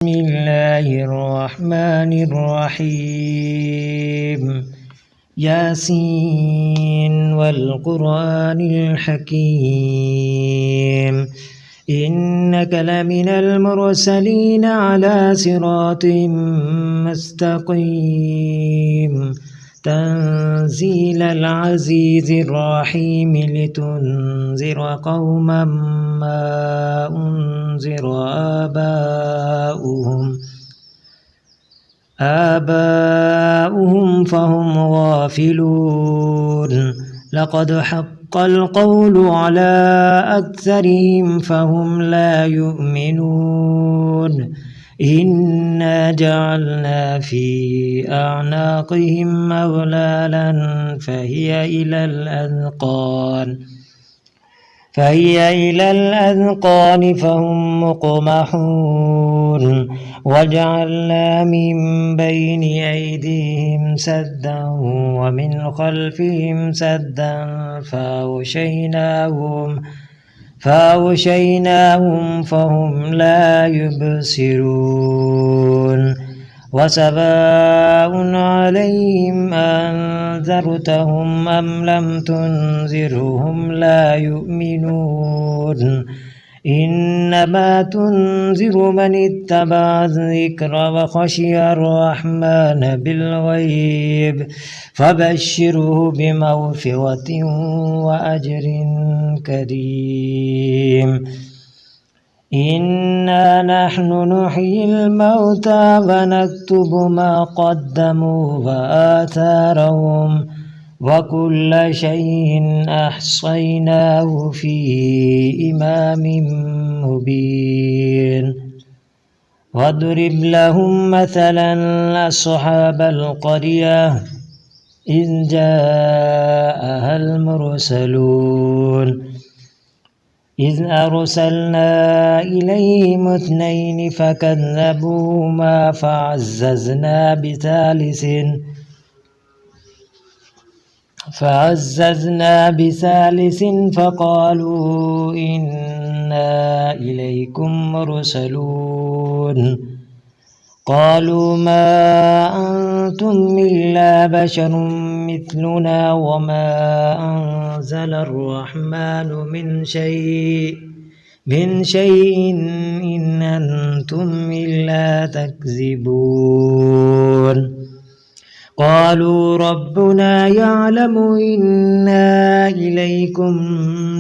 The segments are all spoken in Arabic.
بسم الله الرحمن الرحيم ياسين والقرآن الحكيم إنك لمن المرسلين على صراط مستقيم تنزيل العزيز الرحيم لتنذر قوما ما أنذر آباؤهم فهم غافلون لقد حق القول على أكثرهم فهم لا يؤمنون إنا جعلنا في أعناقهم أغلالا فهي إلى الأذقان فهم مقمحون وجعلنا من بين أيديهم سدا ومن خلفهم سدا فأغشيناهم فهم لا يبصرون وسواء عليهم أنذرتهم أم لم تنذرهم لا يؤمنون إنما تنذر من اتبع الذكر وخشي الرحمن بالغيب فبشره بمغفرة وأجر كريم إنا نحن نحيي الموتى ونكتب ما قدموا وآثارهم وكل شيء أحصيناه في إمام مبين واضرب لهم مثلا أصحاب القرية إذ جاءها المرسلون إذ أرسلنا إليهم 2 فكذبوهما فعززنا بثالث فقالوا إنا إليكم مرسلون قالوا ما أنتم إلا بشر مثلنا وما أنزل الرحمن من شيء إن أنتم إلا تكذبون قالوا ربنا يعلم إنا إليكم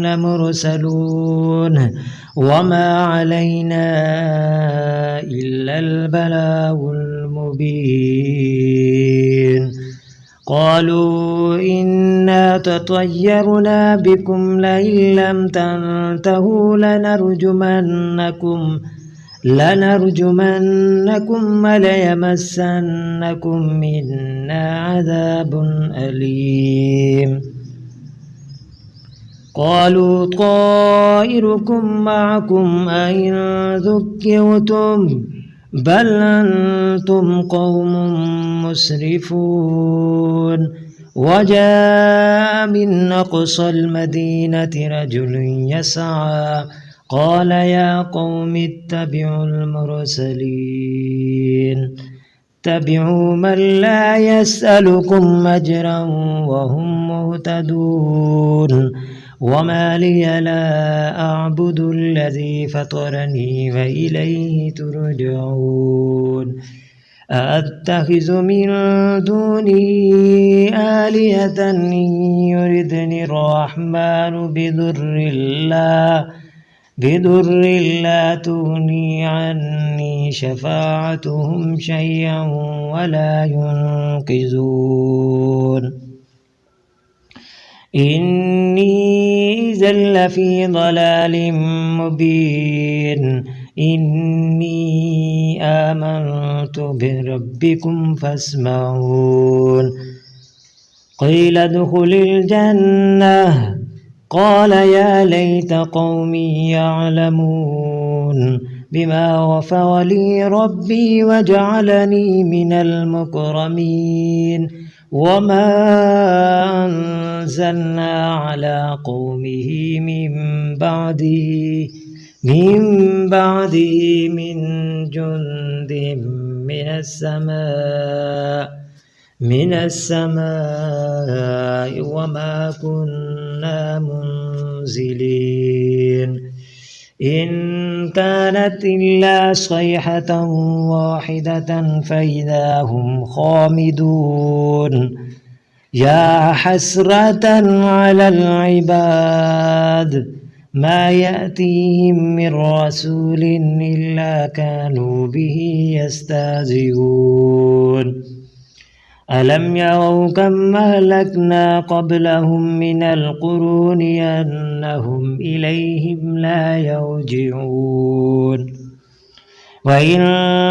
لمرسلون وما علينا إلا البلاغ المبين قالوا إنا تطيرنا بكم لئن لم تنتهوا لنرجمنكم وليمسنكم منا عذاب أليم قالوا طائركم معكم أئن ذكرتم بل أنتم قوم مسرفون وجاء من أقصى المدينة رجل يسعى قال يا قوم اتبعوا المرسلين اتبعوا من لا يسألكم أجرا وهم مهتدون وما لي لا أعبد الذي فطرني وإليه ترجعون أأتخذ من دونه آلهة إن يردني الرحمن بضر لا تغني عني شفاعتهم شيئا ولا ينقذون إني إذا لفي ضلال مبين إني آمنت بربكم فاسمعون قيل ادخل الجنة قال يا ليت قومي يعلمون بما غفر لي ربي وجعلني من المكرمين وما أنزلنا على قومه من بعده من بعده من جند من السماء وما كنا منزلين إن كانت إلا صيحة واحدة فإذا هم خامدون يا حسرة على العباد ما يأتيهم من رسول إلا كانوا به يستهزئون ألم يروا كم أهلكنا قبلهم من القرون أنهم إليهم لا يرجعون وإن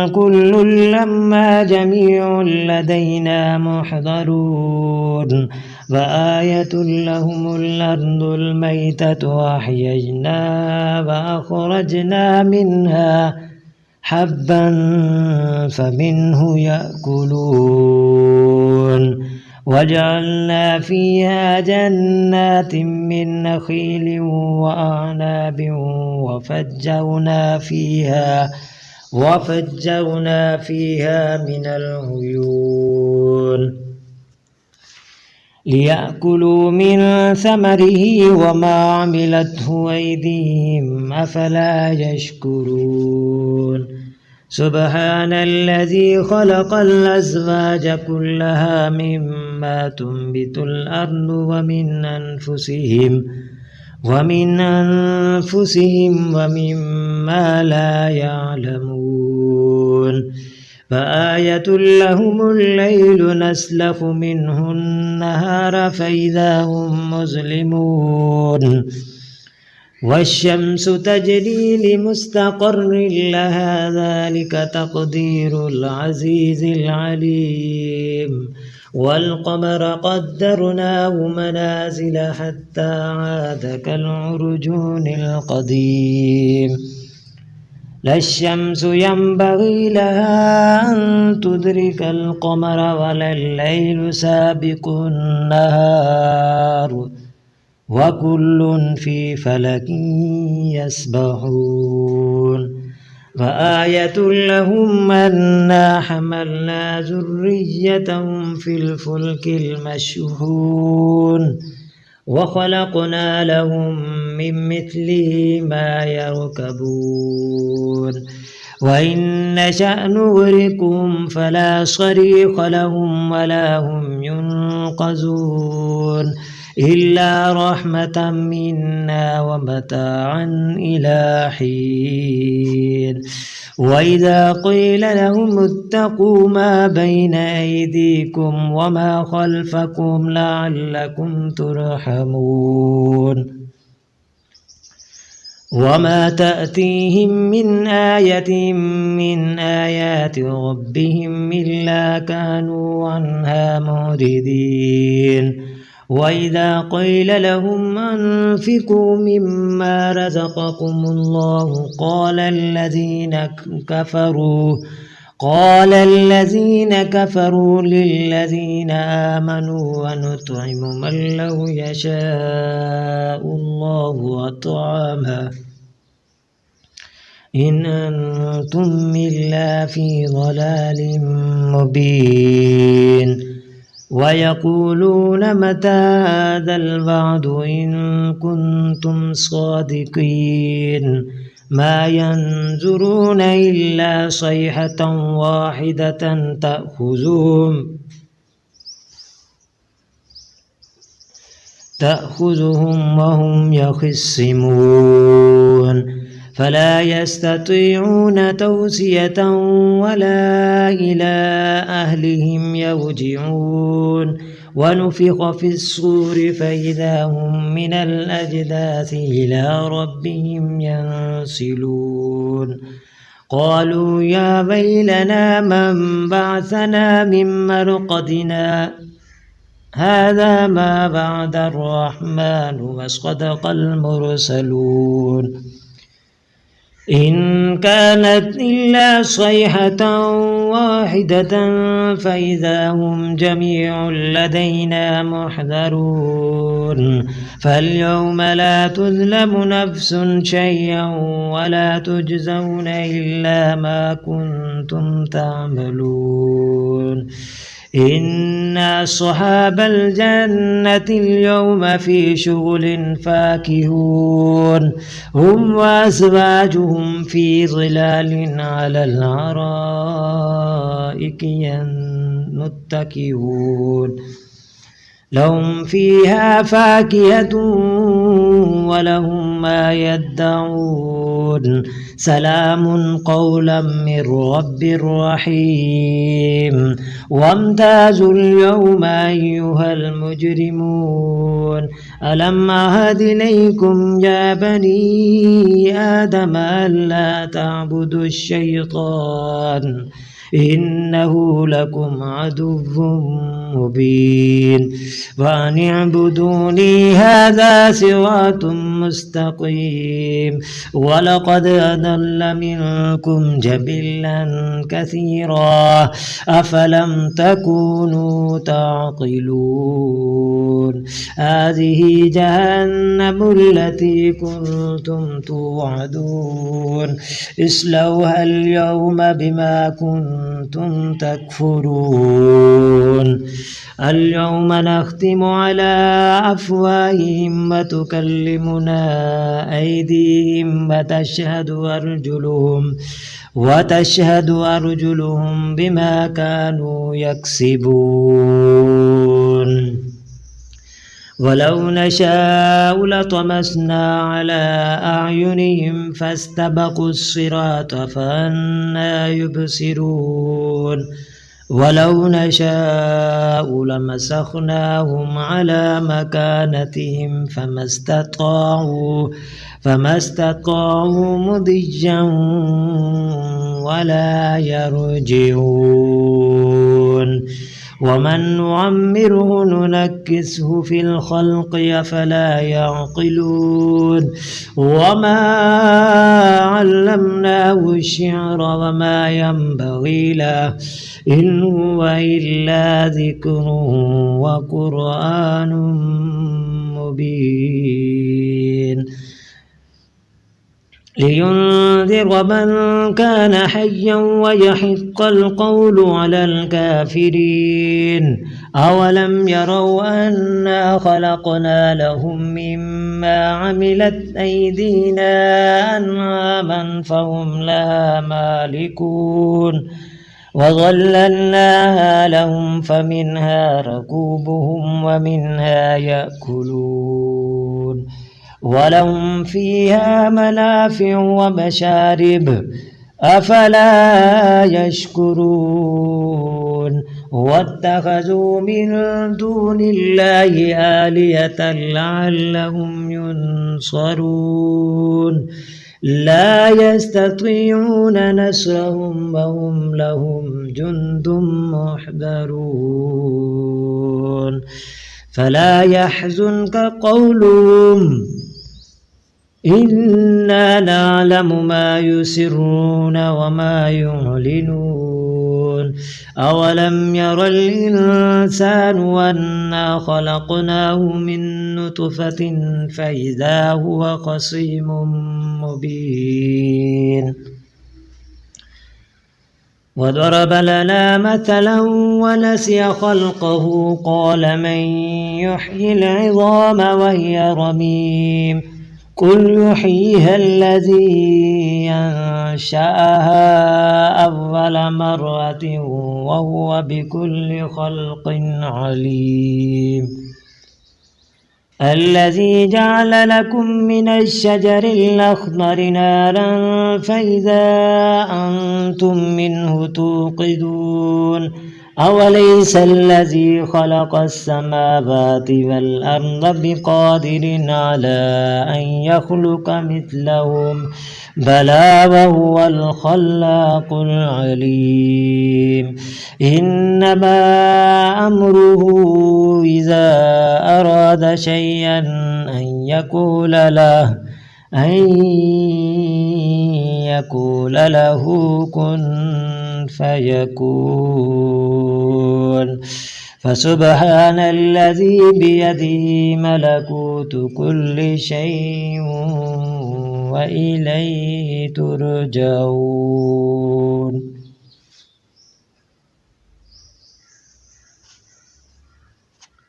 كل لما جميع لدينا محضرون وآية لهم الأرض الميتة وأحييناها وأخرجنا منها حبا فمنه يأكلون وجعلنا فيها جنات من نخيل وأعناب وفجرنا فيها من العيون ليأكلوا من ثمره وما عملته أيديهم أفلا يشكرون سبحان الذي خلق الأزواج كلها مما تنبت الأرض ومن أنفسهم ومما لا يعلمون فآية لهم الليل نسلخ منه النهار فإذا هم مظلمون والشمس تجري لمستقر لها ذلك تقدير العزيز العليم والقمر قدرناه منازل حتى عاد كالعرجون القديم لا الشمس ينبغي لها أن تدرك القمر ولا الليل سابق النهار وكل في فلك يسبحون وآية لهم أنا حملنا ذريتهم في الفلك المشحون وخلقنا لهم من مثله ما يركبون وإن نشأ نغرقهم فلا صريخ لهم ولا هم ينقذون إلا رحمة منا ومتاعا إلى حين وإذا قيل لهم اتقوا ما بين أيديكم وما خلفكم لعلكم ترحمون وما تأتيهم من آية من آيات ربهم إلا كانوا عنها معرضين وإذا قيل لهم أنفقوا مما رزقكم الله قال الذين كفروا للذين آمنوا ونطعم من لو يشاء الله أطعمه إن أنتم إلا في ضلال مبين ويقولون متى هذا الوعد إن كنتم صادقين ما ينظرون إلا صيحة واحدة تأخذهم وهم يخصمون فلا يستطيعون توصية ولا إلى أهلهم يرجعون ونفخ في الصور فإذا هم من الأجداث إلى ربهم ينسلون قالوا يا ويلنا من بعثنا من مرقدنا هذا ما بعد الرحمن وصدق المرسلون إن كانت إلا صيحة واحدة فإذا هم جميع لدينا محضرون فاليوم لا تظلم نفس شيئا ولا تجزون إلا ما كنتم تعملون إن أصحاب الجنة اليوم في شغل فاكهون هم وأزواجهم في ظلال على الأرائك متكئون لهم فيها فاكهة ولهم ما يدعون سلام قولا من رب رحيم وامتازوا اليوم أيها المجرمون ألم أعهد إليكم يا بني آدم ألا تعبدوا الشيطان إنه لكم عدو مبين وأن اعبدوني هذا صراط مستقيم ولقد أضل منكم جبلا كثيرا أفلم تكونوا تعقلون هذه جهنم التي كنتم توعدون اصلوها اليوم بما كنتم تكفرون اليوم نختم على أفواههم وتكلمنا أيديهم وتشهد أرجلهم بما كانوا يكسبون ولو نشاء لطمسنا على أعينهم فاستبقوا الصراط فأنى يبصرون ولو نشاء لمسخناهم على مكانتهم فما استطاعوا مضجا ولا يرجعون ومن نعمره ننكسه في الخلق أفلا يعقلون وما علمناه الشعر وما ينبغي له إن هو إلا ذكر وقرآن مبين لينذر من كان حيا ويحق القول على الكافرين أولم يروا أنا خلقنا لهم مما عملت أيدينا أنعاما فهم لها مالكون وظللناها لهم فمنها ركوبهم ومنها يأكلون ولهم فيها منافع ومشارب أفلا يشكرون واتخذوا من دون الله آلهة لعلهم ينصرون لا يستطيعون نصرهم وهم لهم جند محضرون فلا يحزنك قولهم إنا نعلم ما يسرون وما يعلنون أولم ير الإنسان أنا خلقناه من نطفة فإذا هو خصيم مبين وضرب لنا مثلا ونسي خلقه قال من يحيي العظام وهي رميم قل يحييها الذي أنشأها أول مرة وهو بكل خلق عليم الذي جعل لكم من الشجر الأخضر نارا فإذا أنتم منه توقدون أوليس الذي خلق السماوات والأرض بقادر على أن يخلق مثلهم بلى وهو الخلاق العليم إنما أمره إذا أراد شيئا أن يقول له كن فيكون. فسبحان الذي بيده ملكوت كل شيء وإليه ترجعون.